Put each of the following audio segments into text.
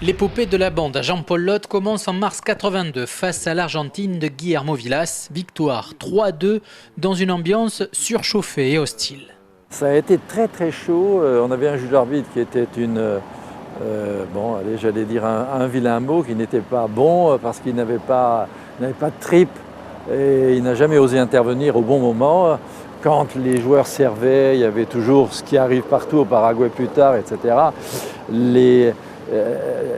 L'épopée de la bande à Jean-Paul Loth commence en mars 82 face à l'Argentine de Guillermo Vilas. Victoire 3-2 dans une ambiance surchauffée et hostile. Ça a été très très chaud. On avait un juge d'arbitre qui était un vilain mot, qui n'était pas bon parce qu'il n'avait pas de trip et il n'a jamais osé intervenir au bon moment. Quand les joueurs servaient, il y avait toujours ce qui arrive partout au Paraguay plus tard, etc.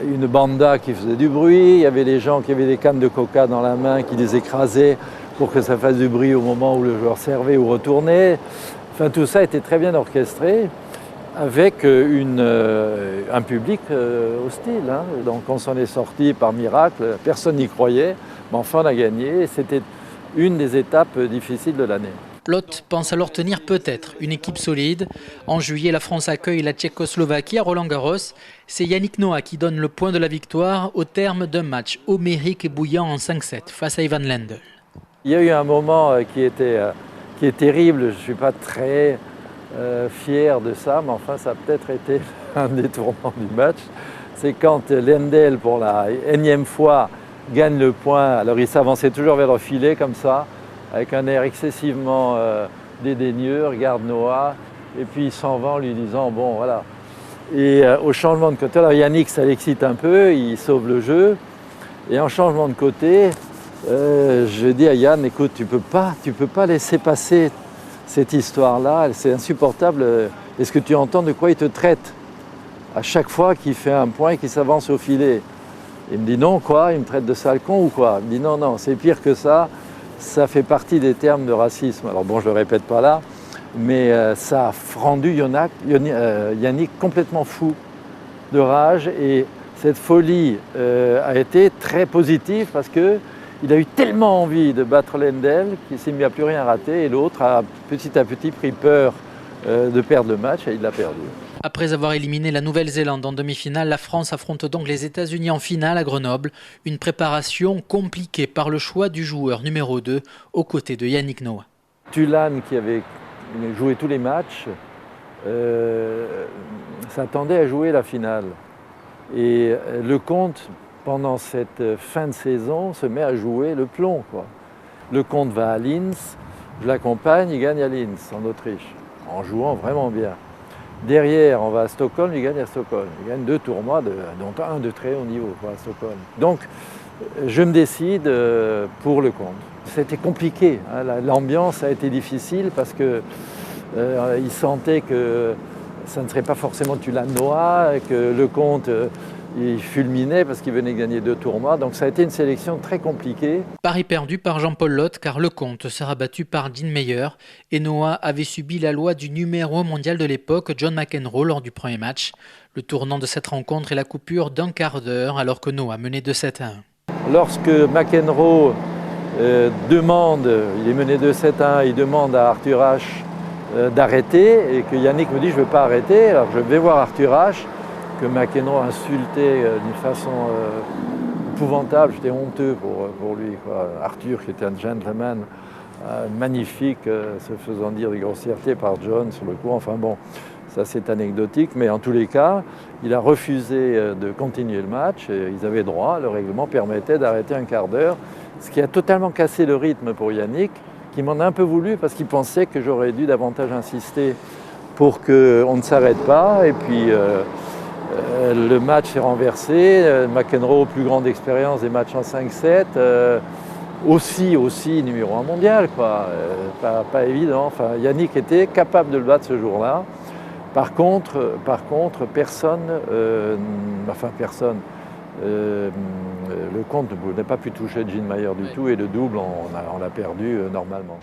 Une banda qui faisait du bruit, il y avait les gens qui avaient des cannes de coca dans la main qui les écrasaient pour que ça fasse du bruit au moment où le joueur servait ou retournait. Enfin, tout ça était très bien orchestré avec un public hostile. Donc on s'en est sorti par miracle, personne n'y croyait, mais enfin on a gagné. C'était une des étapes difficiles de l'année. Loth pense alors tenir peut-être une équipe solide. En juillet, la France accueille la Tchécoslovaquie à Roland-Garros. C'est Yannick Noah qui donne le point de la victoire au terme d'un match homérique et bouillant en 5-7 face à Ivan Lendl. Il y a eu un moment qui est terrible. Je ne suis pas très fier de ça, mais enfin ça a peut-être été un des tournants du match. C'est quand Lendl, pour la énième fois, gagne le point. Alors il s'avançait toujours vers le filet comme ça, avec un air excessivement dédaigneux, regarde Noah, et puis il s'en va en lui disant « bon voilà ». Et au changement de côté, alors Yannick, ça l'excite un peu, il sauve le jeu, et en changement de côté, je dis à Yann « écoute, tu peux pas laisser passer cette histoire-là, c'est insupportable, est-ce que tu entends de quoi il te traite à chaque fois qu'il fait un point et qu'il s'avance au filet ?» Il me dit « non, quoi, il me traite de sale con ou quoi ?» Il me dit « non, non, c'est pire que ça. » Ça fait partie des termes de racisme. Alors bon, je ne le répète pas là, mais ça a rendu Yannick complètement fou de rage. Et cette folie a été très positive parce qu'il a eu tellement envie de battre Lendl qu'il s'est mis à plus rien rater. Et l'autre a petit à petit pris peur de perdre le match et il l'a perdu. Après avoir éliminé la Nouvelle-Zélande en demi-finale, la France affronte donc les États-Unis en finale à Grenoble. Une préparation compliquée par le choix du joueur numéro 2 aux côtés de Yannick Noah. Tulane, qui avait joué tous les matchs, s'attendait à jouer la finale. Et Lecomte, pendant cette fin de saison, se met à jouer le plomb, quoi. Lecomte va à Linz, je l'accompagne, il gagne à Linz, en Autriche, en jouant vraiment bien. Derrière, on va à Stockholm, il gagne à Stockholm. Il gagne 2 tournois, dont un de très haut niveau à Stockholm. Donc, je me décide pour Lecomte. C'était compliqué, l'ambiance a été difficile parce qu'il sentait que ça ne serait pas forcément Tulane-Noah, que Lecomte il fulminait parce qu'il venait de gagner 2 tournois. Donc ça a été une sélection très compliquée. Pari perdu par Jean-Paul Loth car Lecomte sera battu par Dean Meyer et Noah avait subi la loi du numéro 1 mondial de l'époque, John McEnroe, lors du premier match. Le tournant de cette rencontre est la coupure d'un quart d'heure alors que Noah menait 2-7-1. Lorsque McEnroe demande, il est mené 2-7-1, il demande à Arthur Ashe d'arrêter et que Yannick me dit je ne veux pas arrêter, alors je vais voir Arthur Ashe, que McEnroe insultait d'une façon épouvantable, j'étais honteux pour lui, quoi. Arthur, qui était un gentleman magnifique, se faisant dire des grossièretés par John sur le coup, enfin bon, ça c'est anecdotique, mais en tous les cas, il a refusé de continuer le match, et ils avaient droit, le règlement permettait d'arrêter un quart d'heure, ce qui a totalement cassé le rythme pour Yannick, qui m'en a un peu voulu parce qu'il pensait que j'aurais dû davantage insister pour qu'on ne s'arrête pas, et puis le match s'est renversé, McEnroe, plus grande expérience des matchs en 5-7, aussi numéro 1 mondial, quoi. Pas évident. Enfin, Yannick était capable de le battre ce jour-là. Par contre, personne, Lecomte n'a pas pu toucher Gene Meyer du tout et le double, on l'a perdu normalement.